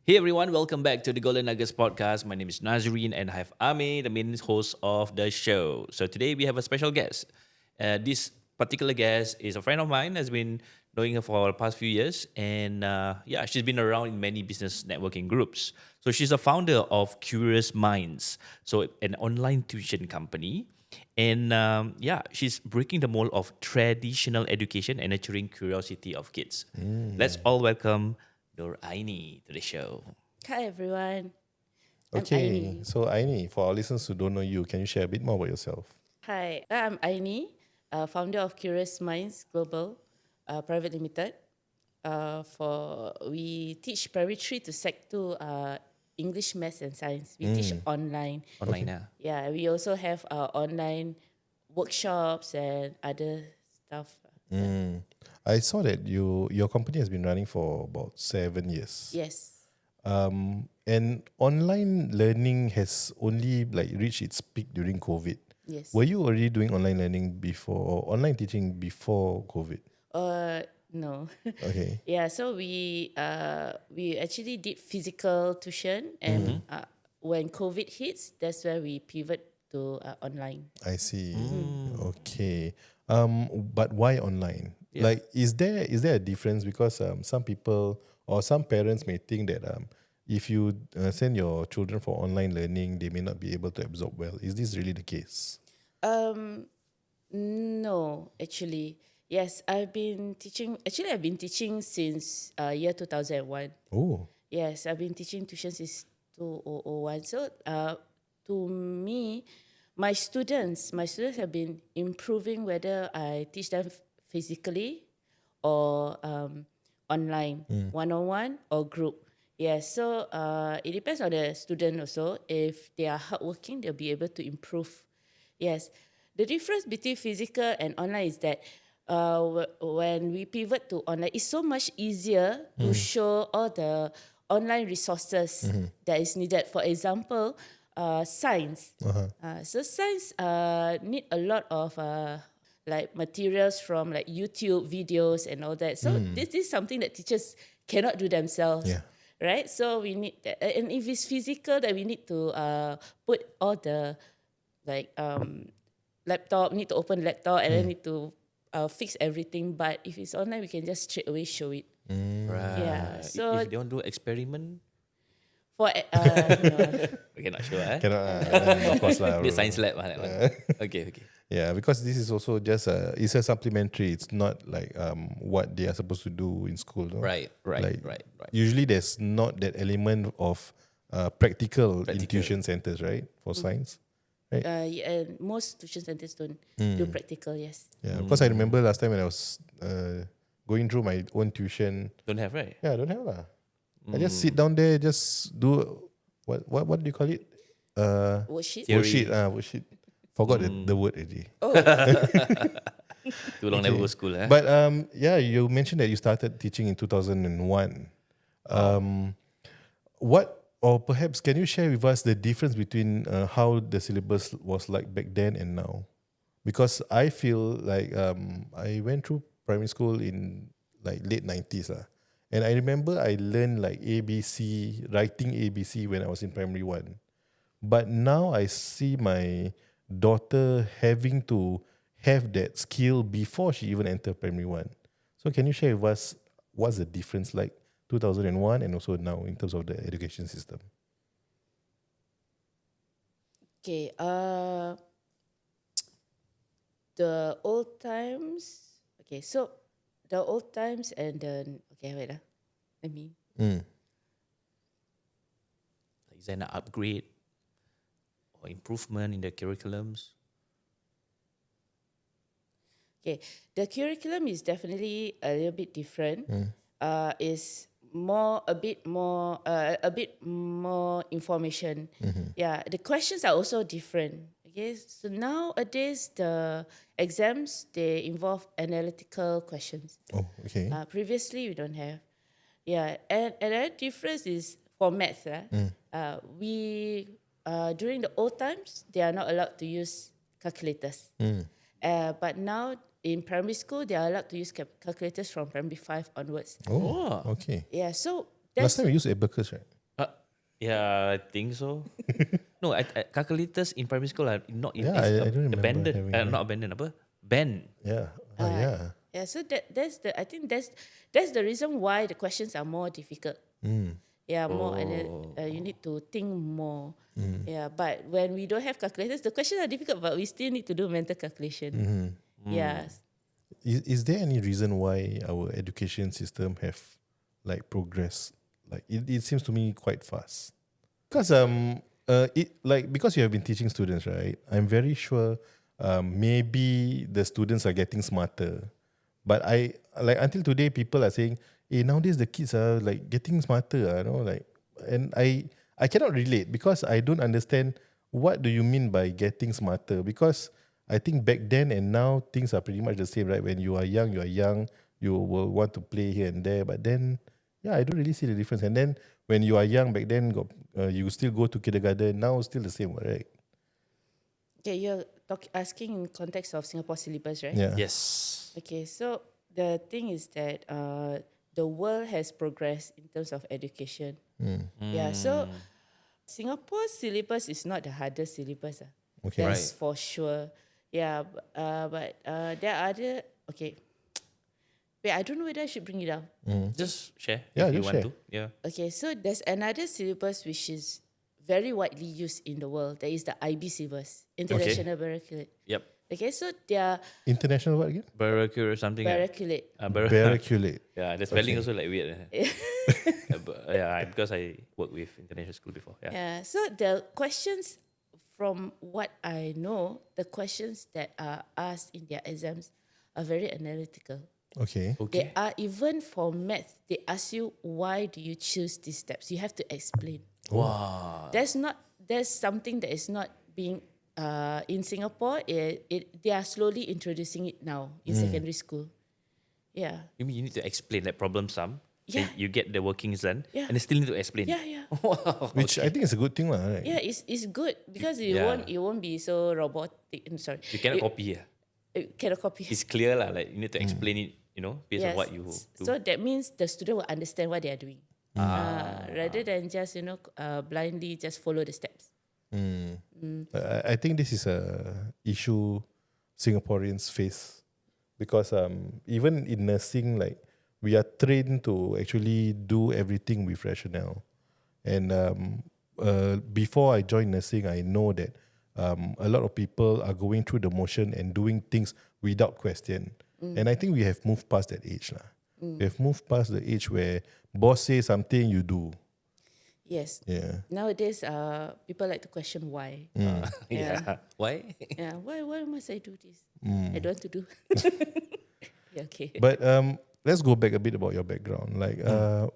Hey everyone, welcome back to the Golden Nuggets podcast. My name is Nazreen and I have Ami, the main host of the show. So today we have a special guest. This particular guest is a friend of mine, has been knowing her for the past few years. And she's been around in many business networking groups. So she's the founder of Curious Minds, so an online tuition company. And she's breaking the mold of traditional education and nurturing curiosity of kids. Let's all welcome Nur Aini to the show. Hi everyone, I'm Okay, Aini. so Aini, for our listeners who don't know you, can you share a bit more about yourself? Hi, I'm Aini, founder of Curious Minds Global Private Limited. We teach primary 3 to Sec 2 English, Maths and Science. We teach online. Online now. Yeah, we also have online workshops and other stuff. I saw that your company has been running for about 7 years. Yes. And online learning has only reached its peak during COVID. Yes. Were you already doing online learning before or online teaching before COVID? No. Okay. Yeah, so we actually did physical tuition, and when COVID hits, that's where we pivot to online. I see. Okay. But why online? Yeah. Like, is there a difference? Because some people or some parents may think that if you send your children for online learning, they may not be able to absorb well. Is this really the case? No, actually, yes, I've been teaching. Actually, I've been teaching since year 2001. Oh, Yes, I've been teaching tuition since 2001. So, to me, my students have been improving whether I teach them physically or online, one-on-one or group. Yes, so it depends on the student also. If they are hardworking, they'll be able to improve. Yes, the difference between physical and online is that when we pivot to online, it's so much easier to show all the online resources that is needed. For example, science. So science need a lot of like materials from like YouTube videos and all that. So this is something that teachers cannot do themselves. Yeah. Right? So we need that. And if it's physical, then we need to put all the like laptop, need to open laptop and then need to fix everything. But if it's online, we can just straight away show it. Right. Yeah, so- if they don't do experiment, For no. okay, not sure. cannot. Of course lah. The science lab. That one. Okay. Yeah, because this is also just it's a supplementary. It's not like what they are supposed to do in school. No? Right. Like, Usually there's not that element of practical in tuition centers, right? For science. Yeah, and most tuition centers don't do practical, yes. Yeah, because I remember last time when I was going through my own tuition. Don't have, right? Yeah, I don't have lah. I just sit down there, just do what do you call it? Worksheet? Theory. Worksheet. Forgot the word already. Too long never go school. But you mentioned that you started teaching in 2001. What or perhaps can you share with us the difference between how the syllabus was like back then and now? Because I feel like I went through primary school in like late 90s lah. And I remember I learned like ABC, writing ABC when I was in primary 1. But now I see my daughter having to have that skill before she even entered primary 1. So can you share with us what's the difference like 2001 and also now in terms of the education system? Okay, the old times. Okay, so the old times and the wait let me. Is there an upgrade or improvement in the curriculums? Okay, the curriculum is definitely a little bit different. Is a bit more information. Yeah, the questions are also different. Okay, so nowadays the exams they involve analytical questions. Oh, okay. Previously we don't have. Yeah, and another difference is for maths. We during the old times they are not allowed to use calculators. But now in primary school, they are allowed to use calculators from primary 5 onwards. Oh, okay. Yeah, so Last that's time we used abacus, right? Yeah, I think so. No, calculators in primary school are not Yeah, is I don't remember abandoned. having that. Not abandoned. Apa? Banned. Yeah. Uh, Yeah. yeah, so that's the I think that's the reason why the questions are more difficult. Yeah, more and you need to think more. Yeah, but when we don't have calculators, the questions are difficult, but we still need to do mental calculation. Yeah, Is there any reason why our education system have like progressed? Like it seems to me quite fast. Because because you have been teaching students, right? I'm very sure maybe the students are getting smarter. But I like until today people are saying, hey, nowadays the kids are like getting smarter, like, and I cannot relate because I don't understand what do you mean by getting smarter, because I think back then and now things are pretty much the same, right? When you are young, you will want to play here and there, but then yeah, I don't really see the difference. And then when you are young back then, you still go to kindergarten. Now still the same, right? okay, you're asking in context of Singapore syllabus, right? Yeah. Yes. Okay, so the thing is that the world has progressed in terms of education. Yeah, so Singapore syllabus is not the hardest syllabus. Okay. That's Right. for sure. Yeah, but there are other, okay. Wait, I don't know whether I should bring it up. Just share Yeah, if you just want share. to. Yeah. Okay, so there's another syllabus which is very widely used in the world. That is the IB syllabus, International Barraculate. Yep. Okay, so they are International what again? Barracuda or something. barraculate. Barraculate. Yeah, the spelling Okay. also like weird. Because I worked with international school before. Yeah. Yeah, so the questions, from what I know, the questions that are asked in their exams are very analytical. Okay. They are, even for math, they ask you, why do you choose these steps? You have to explain. Wow. There's something that is not being in Singapore. They are slowly introducing it now in secondary school. Yeah. You mean you need to explain like problem sum? Yeah. Then you get the workings done, Yeah. and you still need to explain. Yeah. Wow. Which I think is a good thing, lah, right? Yeah, it's good because you Yeah. won't be so robotic. I'm sorry. You cannot copy here. Cannot copy. It's clear lah. Like you need to explain it. Based on Yes. what you do. So that means the student will understand what they are doing, rather than just blindly just follow the steps. I think this is a issue Singaporeans face because even in nursing, like we are trained to actually do everything with rationale. And before I joined nursing, I know that a lot of people are going through the motion and doing things without question. And I think we have moved past that age. We have moved past the age where boss says something, you do. Yes. Yeah. Nowadays, people like to question why. Yeah. Why? Yeah. Why must I do this? I don't want to do. Yeah, okay. But let's go back a bit about your background. Like,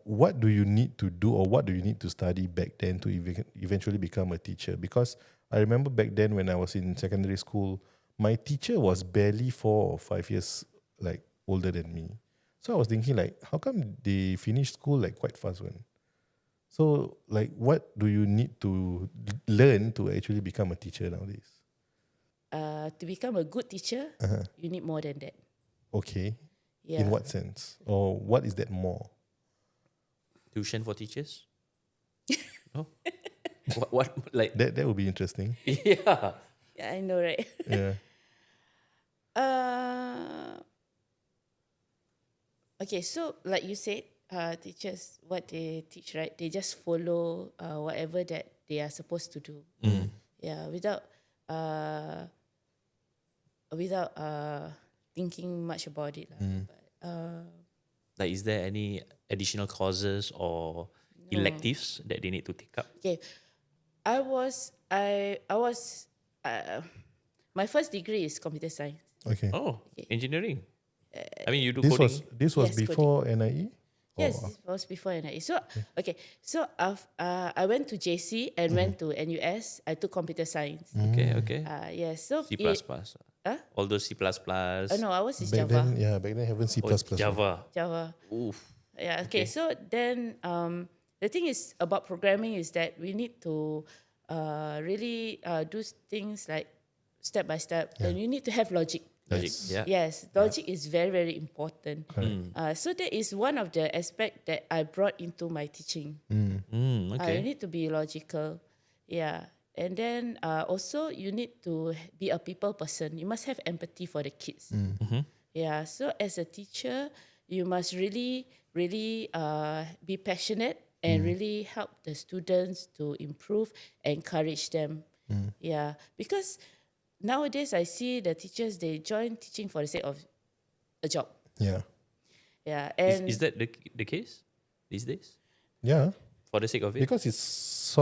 what do you need to do or what do you need to study back then to eventually become a teacher? Because I remember back then when I was in secondary school, my teacher was barely 4 or 5 years like older than me. So I was thinking like, how come they finished school like quite fast one? So like, what do you need to learn to actually become a teacher nowadays? To become a good teacher, you need more than that. Okay. Yeah. In what sense? Or what is that more? Tuition for teachers? No. What like? That would be interesting. Yeah. Yeah, I know, right? Yeah. Okay, so like you said, teachers, what they teach, right? They just follow whatever that they are supposed to do. Yeah, without thinking much about it. Like, is there any additional courses or electives that they need to take up? Okay, I was my first degree is computer science. Okay. Oh, engineering. I mean, you do This coding. was Yes, before NIE? Yes, Or- it was before NIE. So okay, so I went to JC and went to NUS. I took computer science. Okay. Yes, so C++. Huh? All those C++. No, I was in Back Java. then, back then haven't C++. Java. Java. Oof. Yeah. Okay. So then, the thing is about programming is that we need to really do things like step by step, and you need to have logic. Logic. Yes. Yeah. Yes, logic is very, very important. So that is one of the aspect that I brought into my teaching. Okay. You need to be logical. Yeah. And then also you need to be a people person. You must have empathy for the kids. Yeah. So as a teacher, you must really, really be passionate and really help the students to improve, encourage them. Yeah. Because nowadays I see the teachers, they join teaching for the sake of a job. Yeah. Yeah. Is And that the case these days? Yeah. For the sake of it? Because it's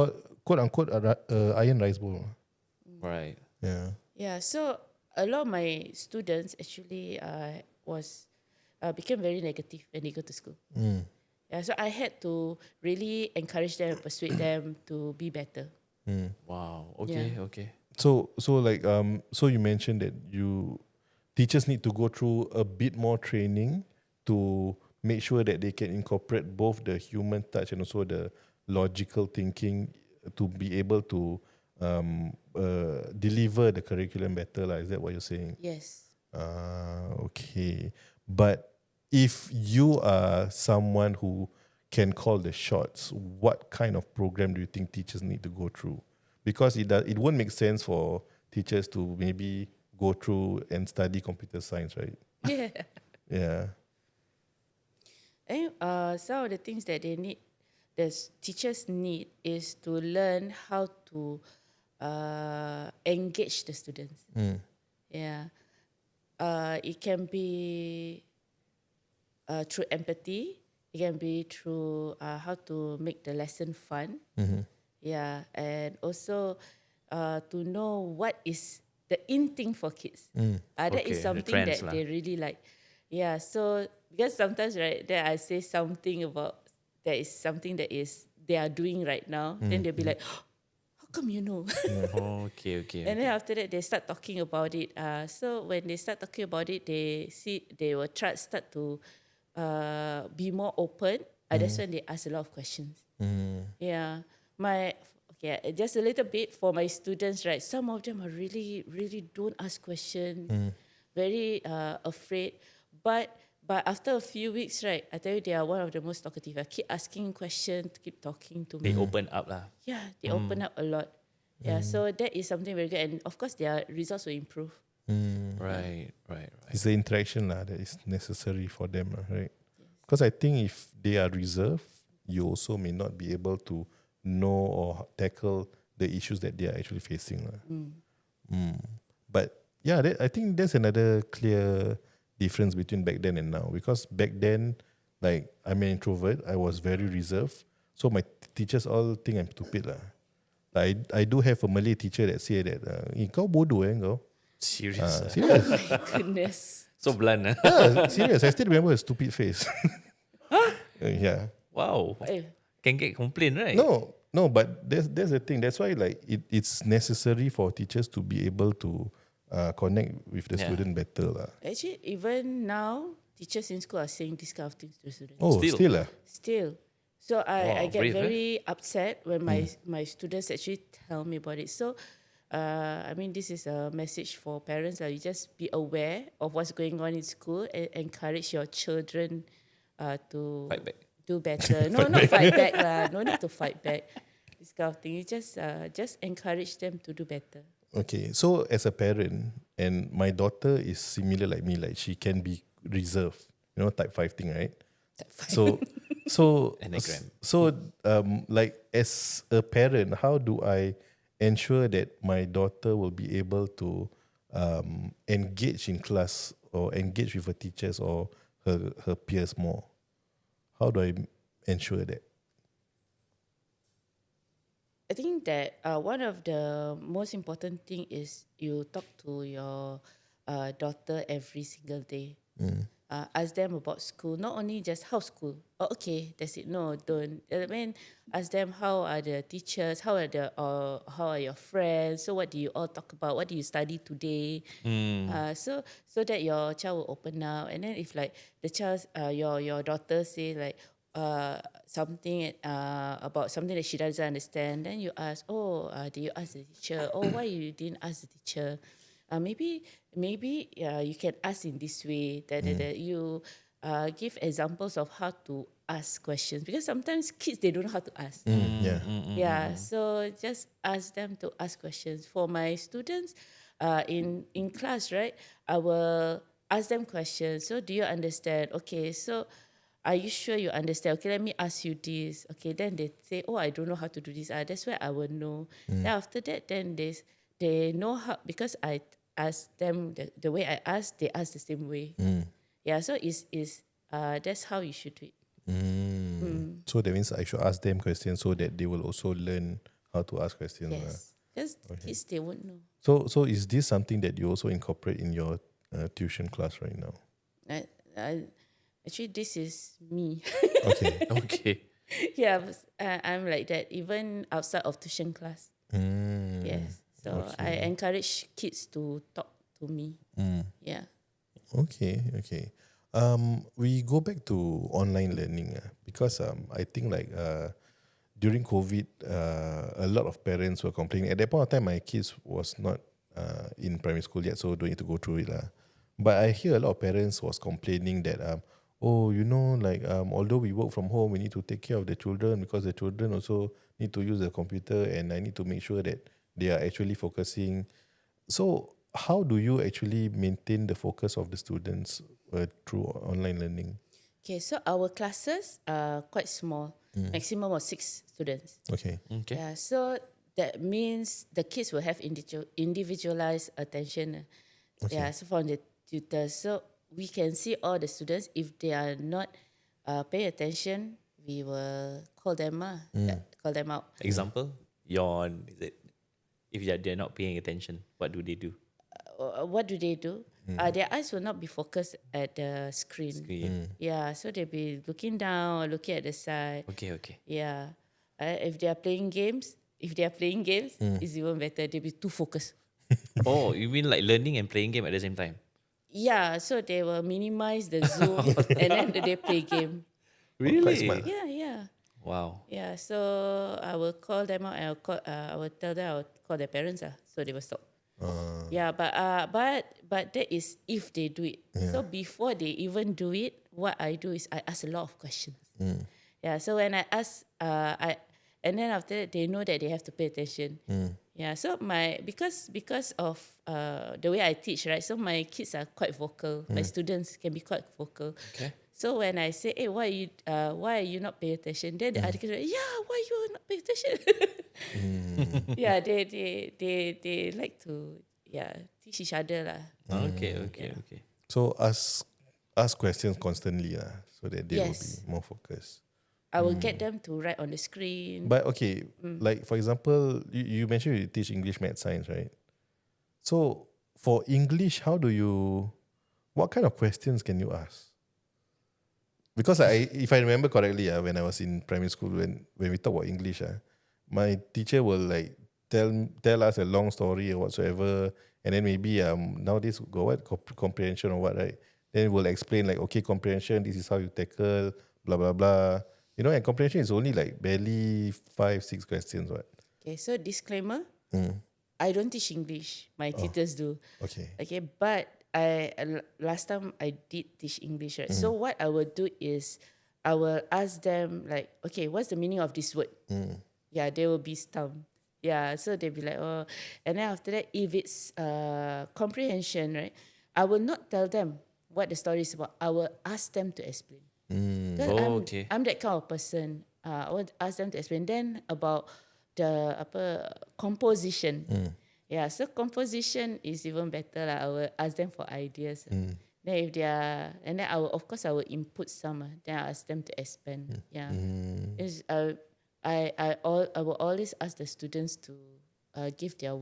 quote unquote iron rice bowl. Right. Yeah. yeah, so a lot of my students actually was became very negative when they go to school. Yeah, so I had to really encourage them, persuade them to be better. Wow. Okay. Yeah. Okay. So like so you mentioned that teachers need to go through a bit more training to make sure that they can incorporate both the human touch and also the logical thinking to be able to deliver the curriculum better. Is that what you're saying? Yes. Okay. But if you are someone who can call the shots, what kind of program do you think teachers need to go through? Because it won't make sense for teachers to maybe go through and study computer science, right? Yeah. Yeah. And some of the things that they need, teachers need, is to learn how to engage the students. Yeah. It can be through empathy. It can be through how to make the lesson fun. Yeah, and also to know what is the in thing for kids. That Okay, is the something trends that lah. they really like. Yeah, so because sometimes right there I say something about there is something that is they are doing right now, then they'll be like, how come you know? Okay. Okay. And then after that, they start talking about it. So when they start talking about it, they will start to be more open. That's when they ask a lot of questions. Yeah, just a little bit for my students, right? Some of them are really, really don't ask questions, very afraid. But after a few weeks, right, I tell you, they are one of the most talkative. I keep asking questions, keep talking to They me. open up lah. Yeah, they open up a lot. Yeah, so that is something very good, and of course their results will improve. Right. It's the interaction that is necessary for them, right? Because I think if they are reserved, you also may not be able to know or tackle the issues that they are actually facing. But yeah, I think there's another clear difference between back then and now. Because back then, like, I'm an introvert, I was very reserved. So my teachers all think I'm stupid lah. Like, I do have a Malay teacher that say that, kau bodoh kau. Serious. Serious. Goodness. So blunt. Yeah, serious. I still remember her stupid face. Yeah. Wow. Eh, Can get complaint, right? No, but there's the thing. That's why like it's necessary for teachers to be able to connect with the Yeah. student better lah. Actually, even now, teachers in school are saying this kind of things to students. Oh, Still? still lah. Still. So I Wow, get brave, very upset when my students actually tell me about it. So I mean, this is a message for parents. You just be aware of what's going on in school and encourage your children to Fight back. do better. No, not fight back lah. No need to fight back. This kind of thing. You just encourage them to do better. Okay, so as a parent, and my daughter is similar like me. Like she can be reserved, type 5 thing, right? So Enneagram. like as a parent, how do I ensure that my daughter will be able to engage in class or engage with her teachers or her peers more? How do I ensure that? I think that one of the most important thing is you talk to your daughter every single day. Ask them about school, not only just how school. Oh, okay, that's it. No, don't. I mean, ask them how are the teachers, how are your friends. So what do you all talk about? What do you study today? So that your child will open up. And then if like the child, your daughter say like something about something that she doesn't understand, then you ask, did you ask the teacher? Oh, why you didn't ask the teacher? maybe you can ask in this way that you give examples of how to ask questions, because sometimes kids, they don't know how to ask. Yeah. Yeah, so just ask them to ask questions. For my students, in class, right, I will ask them questions. So, do you understand? Okay, so are you sure you understand? Okay, let me ask you this. Okay, then they say, oh, I don't know how to do this. That's where I will know. Then after that, then they know how, because I ask them the way I ask, they ask the same way. Yeah, so is that's how you should do it. So that means I should ask them questions so that they will also learn how to ask questions. Yes, because kids, they won't know. So is this something that you also incorporate in your tuition class right now? I, actually, this is me. Okay. Okay. Yeah, I'm like that even outside of tuition class. Yes, so I encourage kids to talk to me. Yeah. Okay. We go back to online learning because I think like during COVID, a lot of parents were complaining. At that point of time, my kids was not in primary school yet, so don't need to go through it lah. But I hear a lot of parents was complaining that oh, like although we work from home, we need to take care of the children because the children also need to use the computer, and I need to make sure that they are actually focusing. So how do you actually maintain the focus of the students through online learning? Okay, so our classes are quite small, maximum of 6 students. Okay. Okay. Yeah, so that means the kids will have individualized attention. Yeah, so from the tutors. So we can see all the students. If they are not paying attention, we will call them call them out. Example, yawn. Is it? If they're not paying attention, what do they do? What do they do? Their eyes will not be focused at the screen. Yeah, so they'll be looking down or looking at the side. Okay. Yeah. If they are playing games, it's even better. They'll be too focused. Oh, you mean like learning and playing game at the same time? Yeah, so they will minimize the zoom and then they play game. Quite smart. Yeah. Wow. Yeah, so I will call them out and I will tell them, I will call their parents, so they will stop. Yeah, but that is if they do it. So before they even do it, what I do is I ask a lot of questions. Yeah, so when I ask, and then after that they know that they have to pay attention. Yeah, so because of the way I teach, right? So my kids are quite vocal. My students can be quite vocal. Okay. So when I say, "Hey, why are you not paying attention?" Then the other kids are like, "Yeah, why you not paying attention?" Yeah, they like to teach each other lah. Okay. So ask questions constantly so that they will be Yes. more focused. I will get them to write on the screen. But okay, like for example, you mentioned you teach English, Math, Science, right? So for English, what kind of questions can you ask? Because if I remember correctly, when I was in primary school, when we talk about English, my teacher will like tell us a long story or whatsoever, and then maybe nowadays go what comprehension or what, right? Then we'll explain like, okay, comprehension, this is how you tackle, blah blah blah. And comprehension is only like barely 5-6 questions, what? Okay, so disclaimer, I don't teach English. My tutors do. Okay. Okay, but last time I did teach English, right? So what I will do is I will ask them like, okay, what's the meaning of this word? Yeah, they will be stumped. Yeah, so they'll be like, oh, and then after that, if it's comprehension, right? I will not tell them what the story is about. I will ask them to explain. Okay. I'm that kind of person. I would ask them to explain. Then about the composition. Yeah, so composition is even better lah. I will ask them for ideas. Then if they are, and then I will input some. Then I ask them to expand. Yeah, I will always ask the students to give their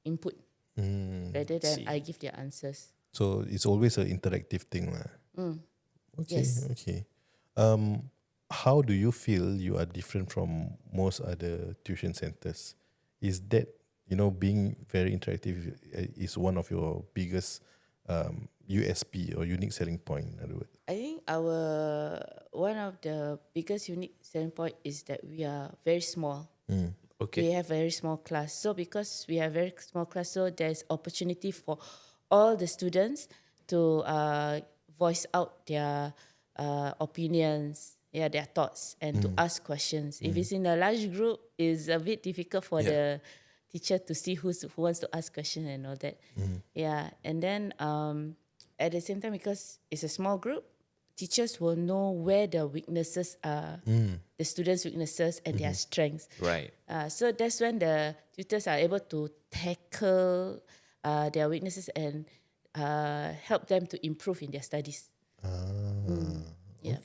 input rather than I give their answers. So it's always an interactive thing, lah. Okay. Yes. Okay. How do you feel you are different from most other tuition centers? Is that being very interactive is one of your biggest USP or unique selling point? In other words, I think one of the biggest unique selling point is that we are very small. Okay. We have very small class. So because we have very small class, so there's opportunity for all the students to voice out their opinions, their thoughts, and to ask questions. If it's in a large group, it's a bit difficult for the teacher to see who wants to ask questions and all that. Yeah, and then at the same time, because it's a small group, teachers will know where the weaknesses are, the students' weaknesses and their strengths. Right. So that's when the tutors are able to tackle their weaknesses and help them to improve in their studies. Yeah.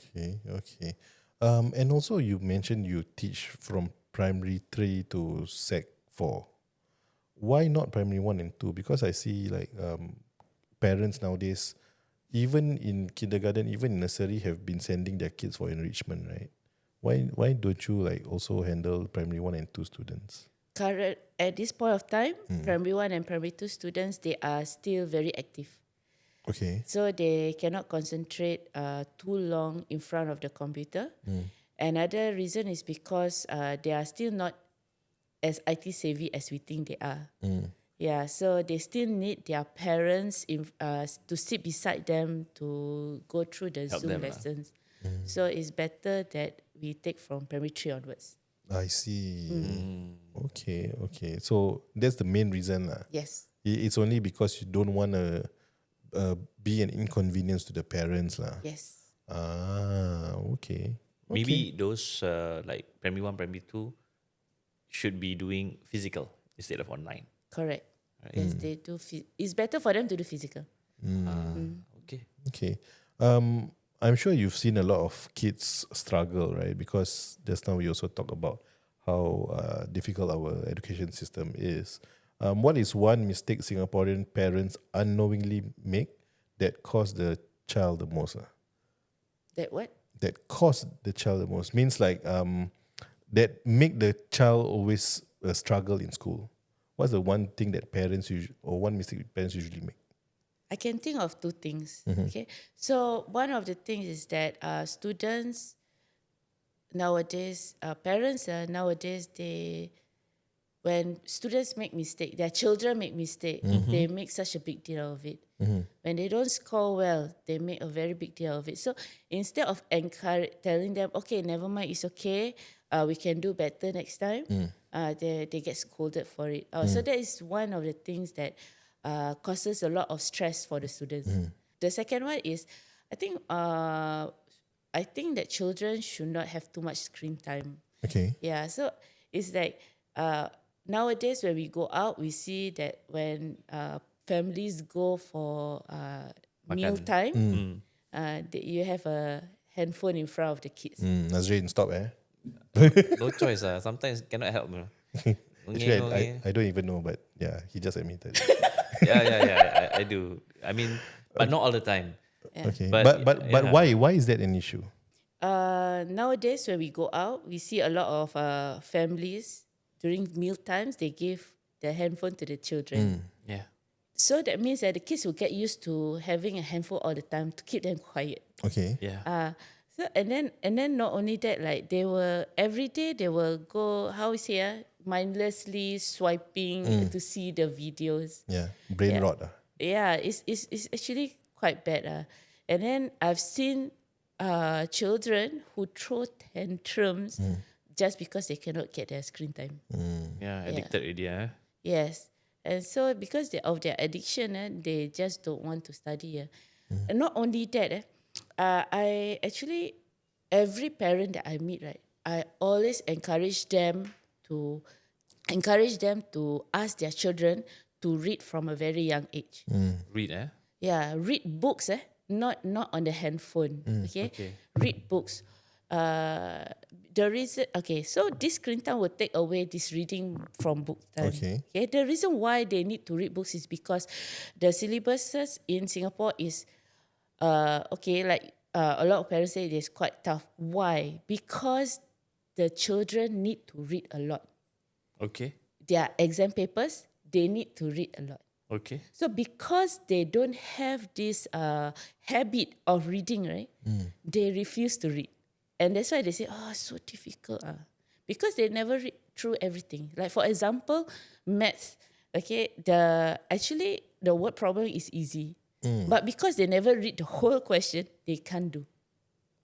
Okay. And also you mentioned you teach from primary 3 to sec 4. Why not primary 1 and 2? Because I see like parents nowadays, even in kindergarten, even in nursery, have been sending their kids for enrichment, right? Why don't you like also handle primary 1 and 2 students? At this point of time, primary 1 and primary 2 students, they are still very active. Okay. So they cannot concentrate too long in front of the computer. Another reason is because they are still not as IT savvy as we think they are. Yeah, so they still need their parents to sit beside them to go through the Help Zoom them, lessons. So it's better that we take from primary 3 onwards. I see. Okay. So that's the main reason. Yes. It's only because you don't want to be an inconvenience to the parents. Yes. Okay. Maybe those like primary 1, primary 2 should be doing physical instead of online. Correct. Yes, they do. It's better for them to do physical. Okay. Okay. I'm sure you've seen a lot of kids struggle, right? Because just now we also talk about how difficult our education system is. What is one mistake Singaporean parents unknowingly make that cost the child the most? That what? That cost the child the most means like that make the child always struggle in school. What's the one thing that parents or one mistake parents usually make? I can think of two things. Okay, so one of the things is that students nowadays, parents nowadays, when students make mistake, their children make mistake, they make such a big deal of it. When they don't score well, they make a very big deal of it. So instead of telling them, okay, never mind, it's okay, we can do better next time, they get scolded for it. So that is one of the things that causes a lot of stress for the students. The second one is, I think that children should not have too much screen time. Okay. Yeah, so it's like nowadays when we go out, we see that when families go for meal time, you have a handphone in front of the kids. Nazrin, stop No choice. Sometimes cannot help. Actually, I don't even know, but yeah, he just admitted. Yeah. I do. I mean, but not all the time. Okay. But- But yeah. why is that an issue? Nowadays, when we go out, we see a lot of families during meal times. They give the handphone to the children. Yeah. So that means that the kids will get used to having a handphone all the time to keep them quiet. Okay. Yeah. So and then not only that, like every day they will go, how we say, mindlessly swiping to see the videos. Yeah. Brain rot. Yeah, it's actually quite bad. And then I've seen children who throw tantrums just because they cannot get their screen time. Yeah. Addicted already. Yes. And so because of their addiction, they just don't want to study. And not only that, I actually, every parent that I meet, right, I always encourage them to ask their children to read from a very young age. Read. Yeah, read books, not on the handphone. Okay? Read books. The reason, so this screen time will take away this reading from book time. Okay. The reason why they need to read books is because the syllabuses in Singapore is a lot of parents say it is quite tough. Why? Because the children need to read a lot. Okay. Their exam papers, they need to read a lot. Okay. So because they don't have this habit of reading, right, they refuse to read. And that's why they say, so difficult. Because they never through everything. Like for example, maths. Okay, the word problem is easy, but because they never read the whole question, they can't do.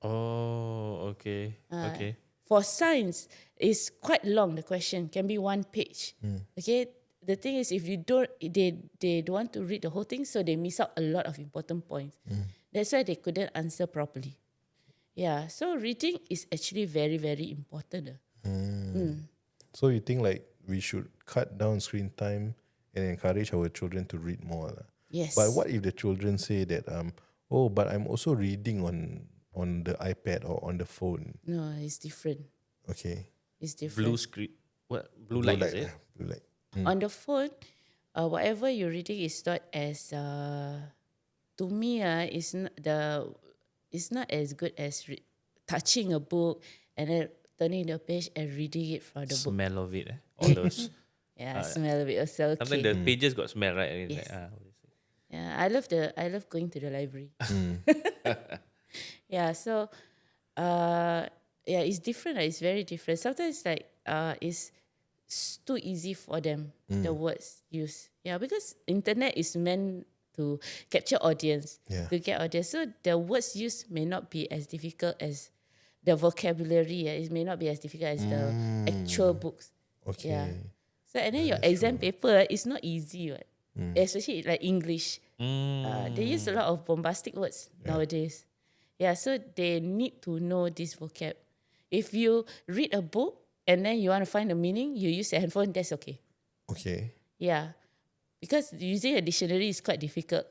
Oh, okay. Okay. For science, it's quite long. The question can be 1 page. Okay, the thing is, if you don't, they don't want to read the whole thing, so they miss out a lot of important points. That's why they couldn't answer properly. Yeah, so reading is actually very, very important. So you think like we should cut down screen time and encourage our children to read more lah? Yes. But what if the children say that oh, but I'm also reading on the iPad or on the phone? No, it's different. Okay. It's different. Blue screen. What? Blue light, is it? Blue light. On the phone, whatever you're reading is not as to me it's not as good as touching a book and then turning the page and reading it from the book. Smell of it. All those. Yeah, smell of it also. Sometimes Okay. the pages got smell, right? And it's Yes. like, what is it? Yeah, I love going to the library. Yeah, so yeah, it's different. It's very different. Sometimes like it's too easy for them, the words used. Yeah, because internet is meant to capture audience, Yeah. to get audience. So the words used may not be as difficult as the vocabulary. Yeah, it may not be as difficult as the actual books. Okay. Yeah. So and then your exam paper is not easy, right? Especially like English. They use a lot of bombastic words nowadays. Yeah, so they need to know this vocab. If you read a book and then you want to find the meaning, you use a handphone, that's okay. Okay. Yeah. Because using a dictionary is quite difficult.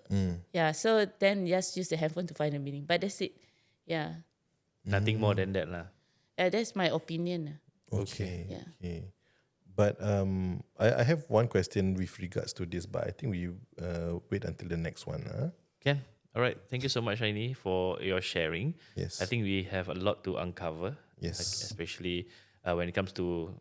Yeah, so then just use the handphone to find the meaning. But that's it. Yeah. Nothing more than that, lah. That's my opinion. Okay. Yeah. Okay. But I have one question with regards to this, but I think we wait until the next one. Can. All right. Thank you so much, Aini, for your sharing. Yes. I think we have a lot to uncover. Yes. Especially when it comes to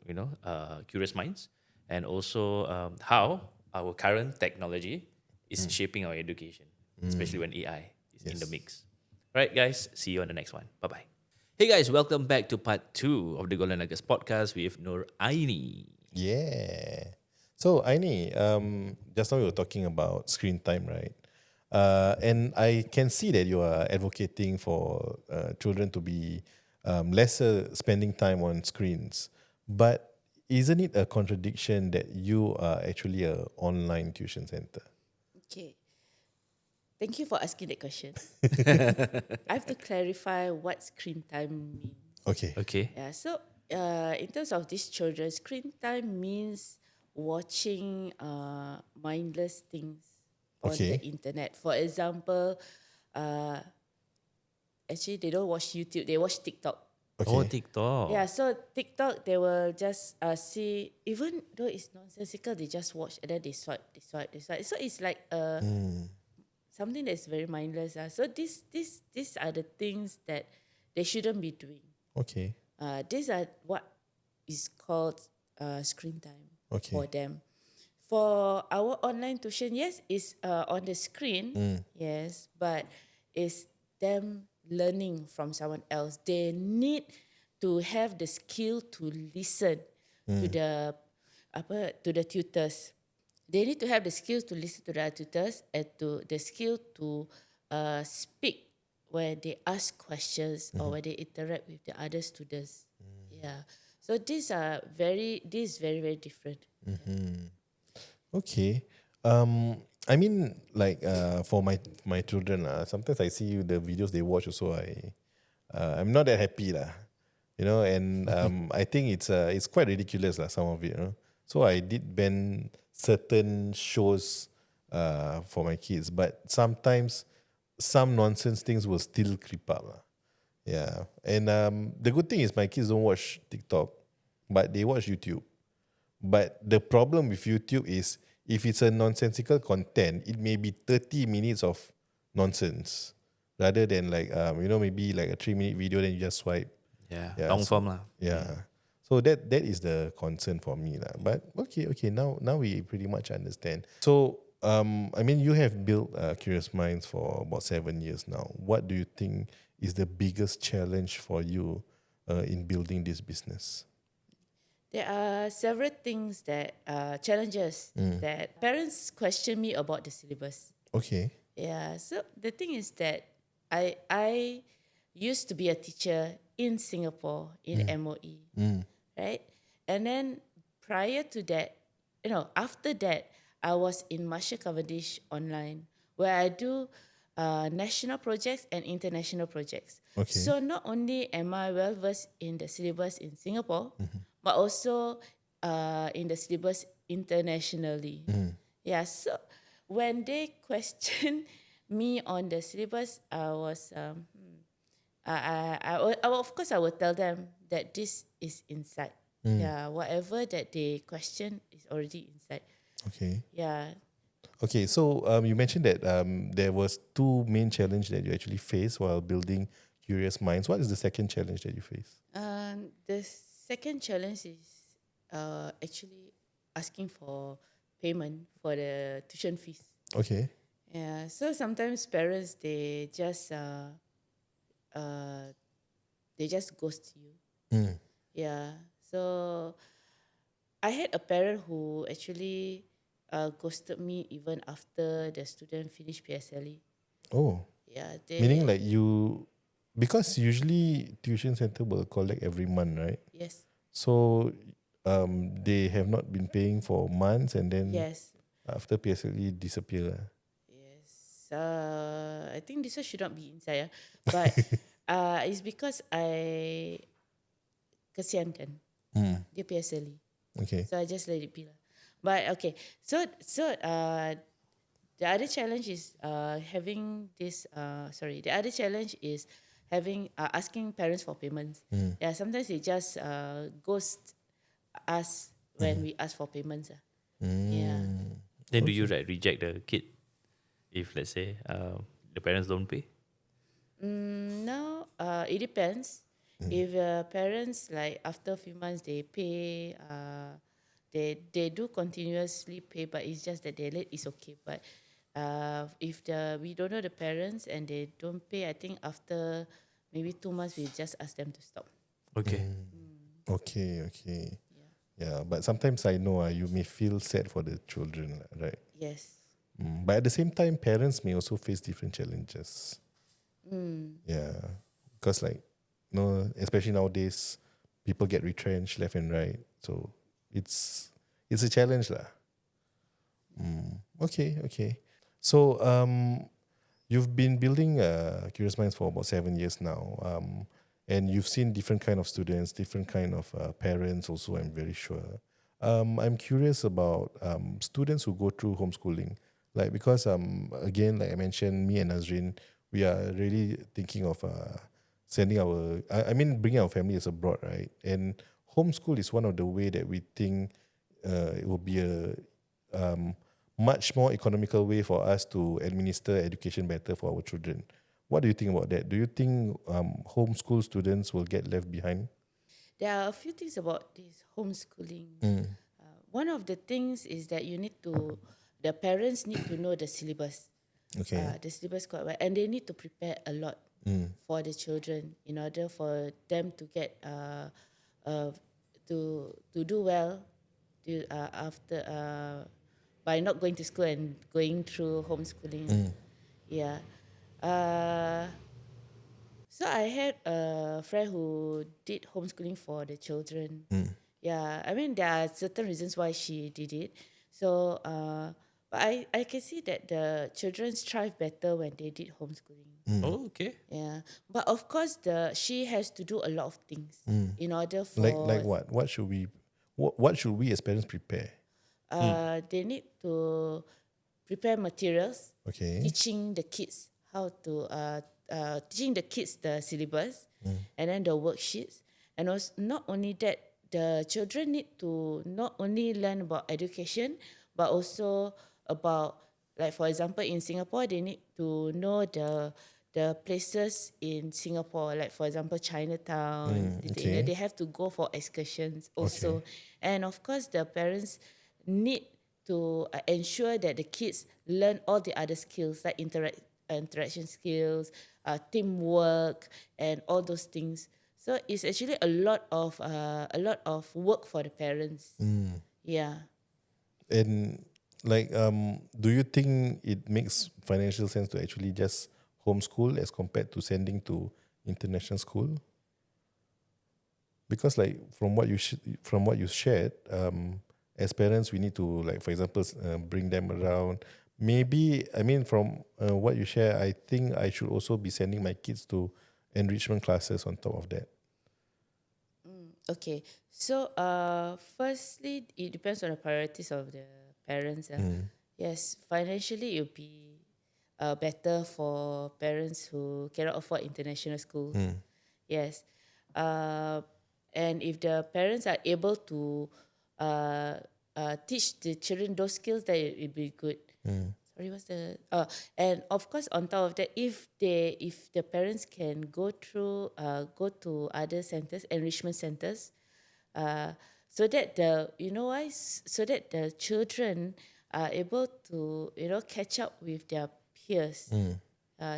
curious minds, and also how our current technology is shaping our education, especially when AI is in the mix. Right, guys. See you on the next one. Bye bye. Hey guys, welcome back to part 2 of the Golden Nuggets podcast with Nur Aini. Yeah. So Aini, just now we were talking about screen time, right? And I can see that you are advocating for children to be lesser spending time on screens. But isn't it a contradiction that you are actually an online tuition center? Okay. Thank you for asking that question. I have to clarify what screen time means. Okay. Okay. Yeah, so in terms of these children, screen time means watching mindless things on Okay. the internet. For example, actually they don't watch YouTube, they watch TikTok. Okay. Oh, TikTok. Yeah, so TikTok they will just see, even though it's nonsensical, they just watch and then they swipe. So it's like something that's very mindless. So these are the things that they shouldn't be doing. Okay. These are what is called screen time Okay. for them. For our online tuition, yes, it's on the screen, yes, but it's them learning from someone else. They need to have the skill to listen to the tutors. They need to have the skills to listen to the tutors and to the skill to speak when they ask questions or when they interact with the other students. Yeah. So these are very different. Okay. I mean, like for my children, sometimes I see the videos they watch. Also, I'm not that happy, lah. And I think it's quite ridiculous, lah. Some of it, So I did ban certain shows for my kids, but sometimes some nonsense things will still creep up, lah. Yeah, and the good thing is my kids don't watch TikTok, but they watch YouTube. But the problem with YouTube is if it's a nonsensical content, it may be 30 minutes of nonsense rather than like maybe like a 3-minute video, then you just swipe. Yeah. Yeah, Long form, lah. Yeah. So that is the concern for me, lah. But okay. Now we pretty much understand. So I mean, you have built Curious Minds for about 7 years now. What do you think is the biggest challenge for you in building this business? There are several things that challenges that parents question me about the syllabus. Okay. Yeah. So the thing is that I used to be a teacher in Singapore in MOE, right? And then prior to that, after that, I was in Marshall Cavendish Online, where I do national projects and international projects. Okay. So not only am I well versed in the syllabus in Singapore, but also in the syllabus internationally. Yeah. So when they question me on the syllabus, I was of course I will tell them that this is inside. Yeah, whatever that they question is already inside. Okay. Yeah. Okay. So you mentioned that there was two main challenge that you actually faced while building Curious Minds. What is the second challenge that you face? The second challenge is actually asking for payment for the tuition fees. Okay. Yeah. So sometimes parents they just ghost you. Yeah. So I had a parent who actually ghosted me even after the student finished PSLE. Oh, Yeah, meaning they like you, because usually tuition center will collect every month, right? yes, So they have not been paying for months, and then yes, after PSLE disappear. yes. I think this one should not be inside, but it's because I kesiankan dia PSLE, Okay. so I just let it be lah. But okay, so the other challenge is having this. The other challenge is having asking parents for payments. Yeah, sometimes they just ghost us when we ask for payments. Yeah. Then do you reject the kid if let's say the parents don't pay? Now it depends. If parents like after a few months they pay, they do continuously pay, but it's just that they late is okay. But if we don't know the parents and they don't pay, I think after maybe 2 months we just ask them to stop. Okay. Okay. Okay. Yeah. Yeah, but sometimes I know you may feel sad for the children, lah, right? Yes. But at the same time, parents may also face different challenges. Yeah, because like, especially nowadays, people get retrenched left and right. So it's a challenge, lah. Okay, okay. So you've been building Curious Minds for about 7 years now, and you've seen different kind of students, different kind of parents. Also, I'm very sure. I'm curious about students who go through homeschooling, like because again, like I mentioned, me and Nazrin, we are really thinking of sending bringing our families abroad, right? And homeschool is one of the way that we think it will be a much more economical way for us to administer education better for our children. What do you think about that? Do you think homeschool students will get left behind? There are a few things about this homeschooling. One of the things is that the parents need to know the syllabus. Okay. The syllabus quite well, and they need to prepare a lot for the children in order for them to get to do well after by not going to school and going through homeschooling. Yeah. So I had a friend who did homeschooling for the children. Yeah, I mean there are certain reasons why she did it. So, but I can see that the children thrive better when they did homeschooling. Oh, okay. Yeah, but of course she has to do a lot of things in order for Like what? What should we as parents prepare? they need to prepare materials, Okay. teaching the kids how to teaching the kids the syllabus and then the worksheets, and also not only that, the children need to not only learn about education but also about, like for example in Singapore they need to know the places in Singapore, like for example Chinatown. okay. They have to go for excursions also, and of course the parents need to ensure that the kids learn all the other skills like interaction skills, teamwork, and all those things. So it's actually a lot of work for the parents. Yeah. And like, do you think it makes financial sense to actually just homeschool as compared to sending to international school? Because like from what you shared, as parents we need to, like, for example, bring them around. Maybe, I mean, from what you share, I think I should also be sending my kids to enrichment classes on top of that. Okay. So firstly, it depends on the priorities of the parents. Yes, financially it will be better for parents who cannot afford international school. Yes. Uh, and if the parents are able to uh, teach the children those skills, then it will be good. Sorry, what's the and of course on top of that, if the parents can go to other centers, enrichment centers, so that so that the children are able to catch up with their peers.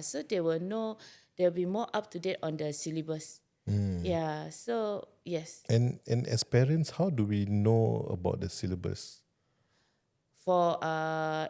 So they'll be more up to date on the syllabus. Yeah. So yes, And as parents, how do we know about the syllabus? for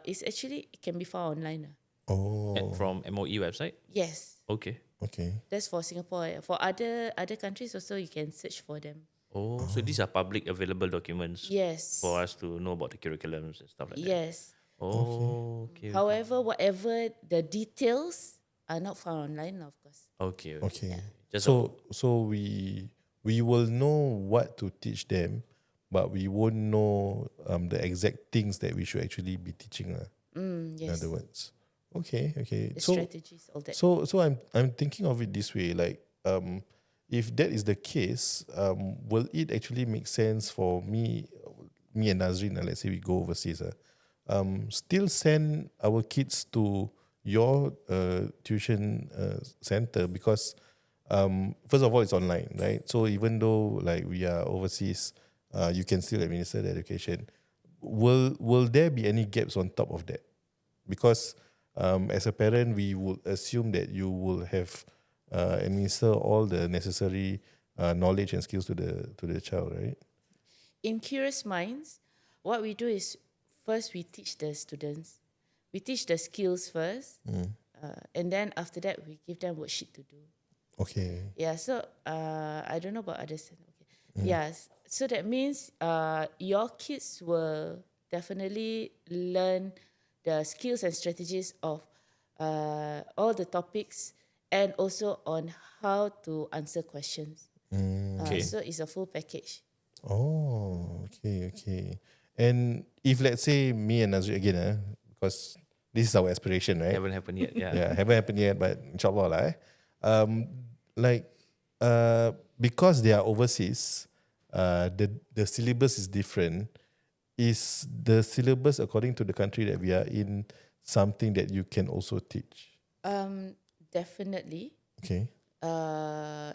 it's actually it can be found online. Oh, From MOE website. Yes, Okay. okay. that's for Singapore. For other countries also, you can search for them. Oh, so these are public available documents Yes. for us to know about the curriculums and stuff like that. Yes. Oh, okay. However, whatever the details are not found online, of course. Okay. Okay. Just So we will know what to teach them, but we won't know the exact things that we should actually be teaching. In Yes. other words. Okay, okay. The strategies, all that. So I'm thinking of it this way, like, if that is the case, will it actually make sense for me and Nazrin, let's say we go overseas, still send our kids to your tuition center, because first of all it's online, right? So even though like we are overseas, you can still administer the education. Will there be any gaps on top of that? Because as a parent, we would assume that you will have administer all the necessary knowledge and skills to the child, right? In Curious Minds, what we do is first we teach the students, we teach the skills first, and then after that we give them worksheet to do. Okay. Yeah, so I don't know about others. Okay. Yes, so that means your kids will definitely learn the skills and strategies of all the topics, and also on how to answer questions. Okay. So it's a full package. Oh, okay, okay. And if let's say me and Nazri again, because this is our aspiration, right? haven't happened yet. Yeah. Yeah, haven't happened yet, but inshallah lah. Like, because they are overseas, the syllabus is different. Is the syllabus according to the country that we are in something that you can also teach? Definitely. Okay.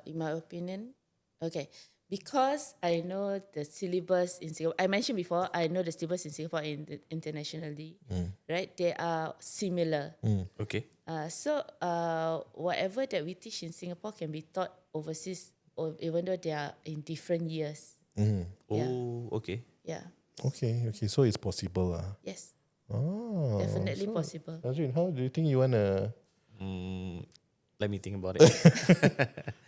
In my opinion, okay, because I know the syllabus in Singapore. I mentioned before, I know the syllabus in Singapore and internationally, right? They are similar. Okay. So whatever that we teach in Singapore can be taught overseas, or even though they are in different years. Oh, okay. Yeah. Okay, okay. So it's possible. Yes. Oh, Definitely possible. Nazrin, how do you think you wanna? Let me think about it.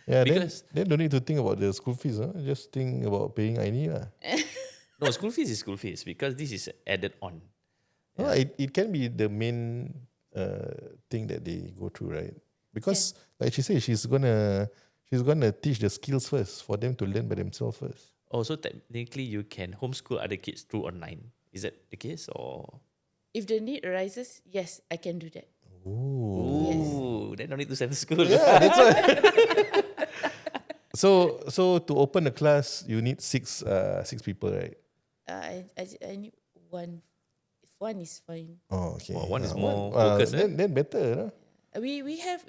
Yeah, Because- then don't need to think about the school fees. Just think about paying Aini lah. No, school fees is school fees because this is added on. No, it can be the main thing that they go through, right? Because like she said, she's gonna teach the skills first for them to learn by themselves first. Oh, so technically you can homeschool other kids through online. Is that the case or? If the need arises, yes, I can do that. Ooh, then no need to send to school. Yeah, that's why. So to open a class, you need six people, right? I need one. If one is fine. Oh, okay. Oh, one is more focused. Then better, no? We have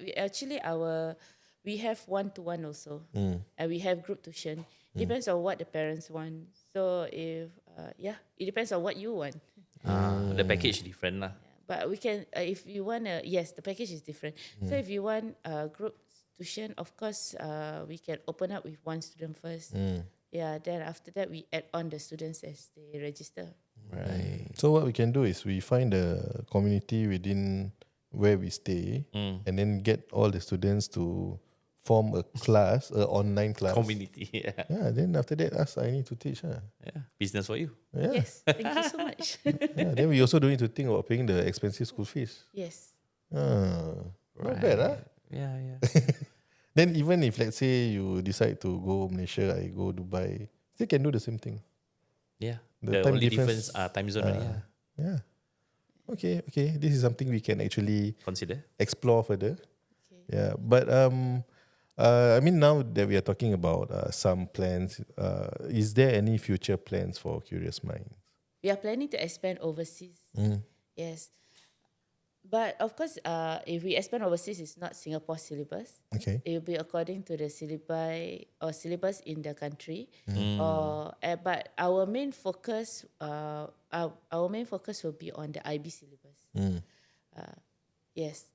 we have one-to-one also, and we have group tuition. Depends on what the parents want. So if it depends on what you want. The package different lah. But we can if you want yes, the package is different. So if you want group tuition, of course, we can open up with one student first. Yeah, then after that we add on the students as they register. Right. So what we can do is we find a community within where we stay, and then get all the students to form a class, an online class. Community. Yeah. Yeah, then after that, ask Aini to teach. Yeah. Business for you. Yeah. Yes, thank you so much. Yeah, then we also don't need to think about paying the expensive school fees. Yes. Not bad, huh? Yeah, yeah. Then even if let's say you decide to go Malaysia, I go Dubai, still can do the same thing. Yeah. The The time only difference- difference are time zone only. Yeah. Yeah. Okay. This is something we can actually Consider. explore further. Okay. Yeah, but I mean, now that we are talking about some plans, is there any future plans for Curious Minds? We are planning to expand overseas. Yes. But of course, if we expand overseas, it's not Singapore syllabus. Okay. It will be according to the syllabus in the country. But our main focus, will be on the IB syllabus. Yes.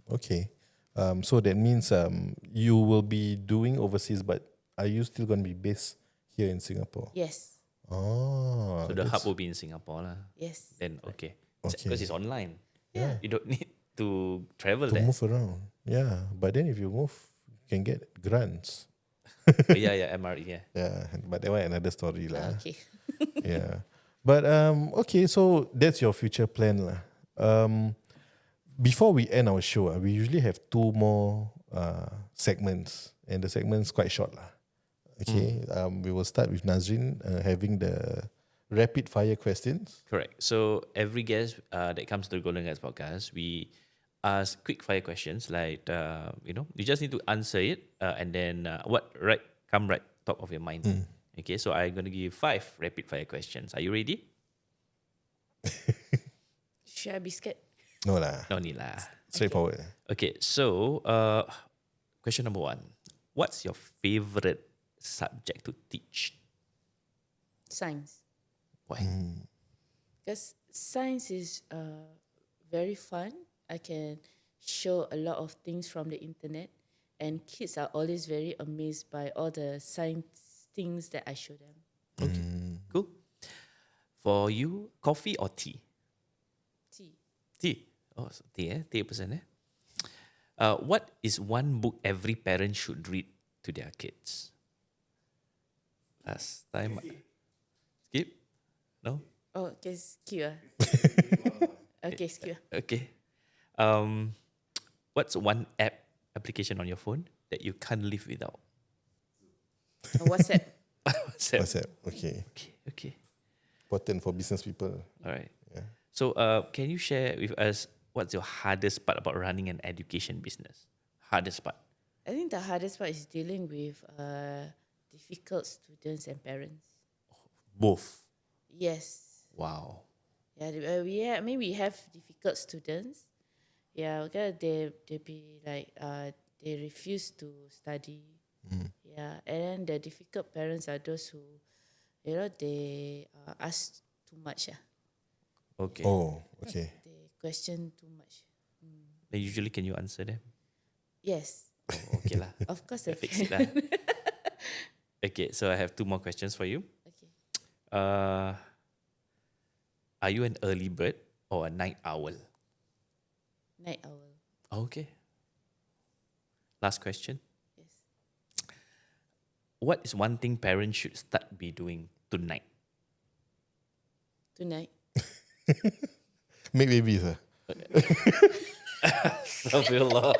Okay. So that means you will be doing overseas, but are you still going to be based here in Singapore? Yes. Oh. So the hub will be in Singapore lah. Yes. Then okay. Okay. Because it's online. Yeah. You don't need to travel To there. move around. Yeah, but then if you move, you can get grants. Yeah, MRE, yeah. Yeah, but that one another story lah. Okay. Yeah. But okay, so that's your future plan lah. Before we end our show, we usually have two more segments, and the segment's quite short lah. Okay, we will start with Nazrin having the rapid fire questions. Correct. So every guest that comes to the Golden Guys podcast, we ask quick fire questions like you just need to answer it and then come right top of your mind. Okay, so I'm gonna give 5 rapid fire questions. Are you ready? Should I be scared? No lah, No need lah. straightforward. Okay, so question number 1. What's your favorite subject to teach? Science. Why? Because science is very fun. I can show a lot of things from the internet, and kids are always very amazed by all the science things that I show them. Okay, cool. For you, coffee or tea? Tea. Tea. Oh, so tea, tea percent. What is one book every parent should read to their kids? Last time. Skip? No? Oh, okay, skip. Okay, skip. Okay. What's one application on your phone that you can't live without? WhatsApp. WhatsApp. WhatsApp. Okay. Okay. Important for business people. All right. Yeah. So, can you share with us what's your hardest part about running an education business? Hardest part. I think the hardest part is dealing with difficult students and parents. Both. Yes. Wow. Yeah, we have difficult students. Yeah, because they be like they refuse to study. Yeah, and then the difficult parents are those who, they ask too much. Okay. Oh, okay. They question too much. Then usually, can you answer them? Yes, Oh, okay lah. of course I Fix it can. lah. Okay, so I have 2 more questions for you. Okay. Are you an early bird or a night owl? Night owl. Okay. Last question. Yes. What is one thing parents should start be doing tonight? Tonight. Make babies. Astaghfirullah.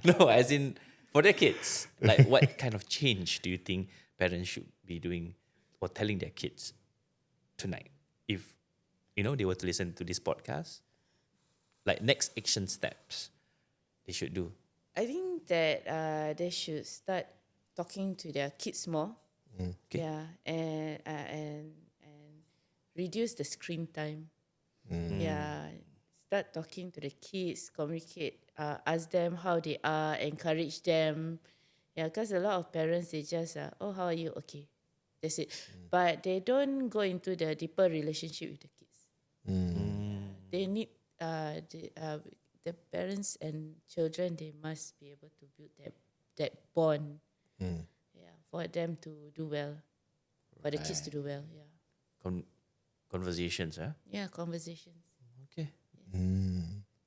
No, as in for their kids. Like, what kind of change do you think parents should be doing or telling their kids tonight? If they were to listen to this podcast, like next action steps they should do. I think that they should start talking to their kids more. Okay. Yeah, and reduce the screen time. Yeah, start talking to the kids, communicate, ask them how they are, encourage them. Yeah, because a lot of parents they just oh, how are you? Okay, that's it. But they don't go into the deeper relationship with the kids. They need the parents and children, they must be able to build that bond. Yeah, for them to do well, for the kids to do well. Yeah. Conversations, huh? Yeah, conversations. Okay.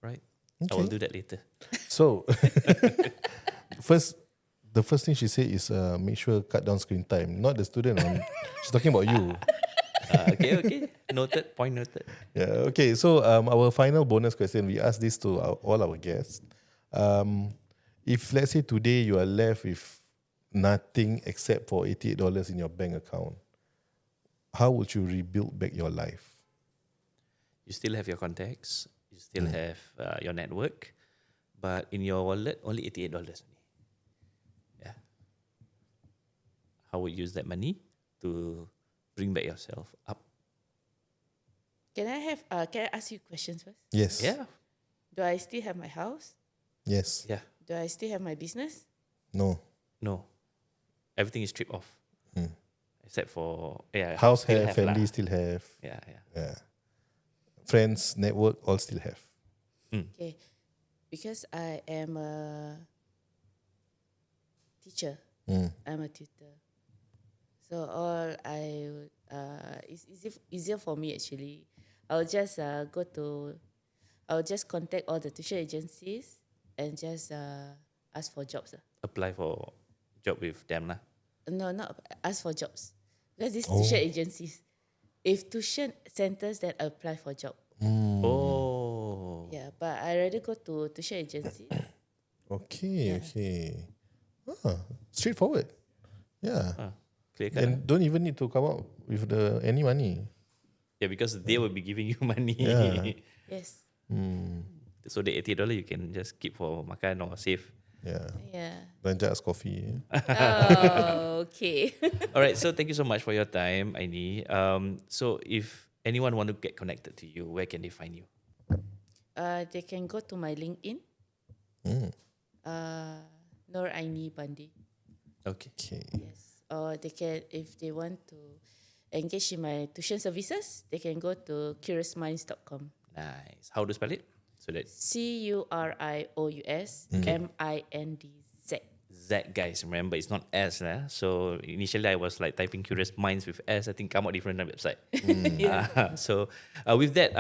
Right. I Okay. will do that later. So, the first thing she said is make sure cut down screen time. Not the student one. She's talking about you. Okay. Noted. Point noted. Yeah. Okay. So our final bonus question, we ask this to all our guests. If let's say today you are left with nothing except for $88 in your bank account, how would you rebuild back your life? You still have your contacts. You still have your network. But in your wallet, only $88 only. Yeah. How would you use that money to bring back yourself up? Can I ask you questions first? Yes. Yeah. Do I still have my house? Yes. Yeah. Do I still have my business? No. No. Everything is stripped off. Except for House still have, family lah. still have. Yeah. Yeah. Friends, network, all still have. Okay, because I am a teacher. I'm a tutor. So it's easier for me actually. I'll just contact all the tuition agencies and just ask for jobs. Apply for job with them lah. No, not ask for jobs. Because these tuition agencies, if tuition centers that apply for job. Oh. Yeah, but I rather go to tuition agency. Okay. Straightforward. Yeah. Clear cut. And don't even need to come out with any money. Yeah, because they will be giving you money. Yeah. Yes. So the $88 you can just keep for makan or save. Yeah. Yeah. Belanja us coffee. Oh, okay. All right, so thank you so much for your time, Aini. So if anyone want to get connected to you, where can they find you? They can go to my LinkedIn. Nur Aini Bandi. Okay. Yes. Or they can, if they want to engage in my tuition services, they can go to curiousminds.com. Nice. How to spell it? So that CuriouSMindz. Z, guys, remember it's not S. So initially I was like typing Curious Minds with S. I think come out different on the website. So with that,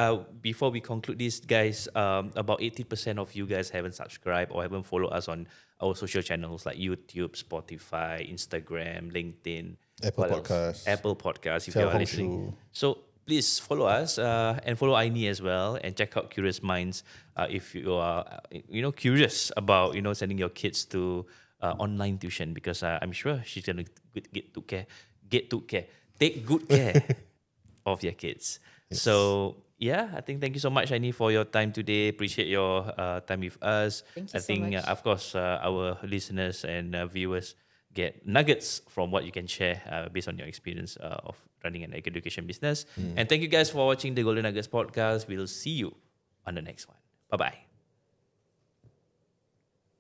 before we conclude this, guys, about 80% of you guys haven't subscribed or haven't followed us on our social channels like YouTube, Spotify, Instagram, LinkedIn. Apple what else? Podcasts. Apple Podcasts, if you Tell are Hong listening. Shu. So please follow us and follow Aini as well, and check out Curious Minds if you are curious about sending your kids to online tuition, because I'm sure she's gonna take good care of your kids. Yes. So yeah, I think thank you so much, Aini, for your time today. Appreciate your time with us. Thank you so much. Of course, our listeners and viewers get nuggets from what you can share based on your experience of running an education business. And thank you guys for watching the Golden Nuggets podcast. We'll see you on the next one. Bye-bye.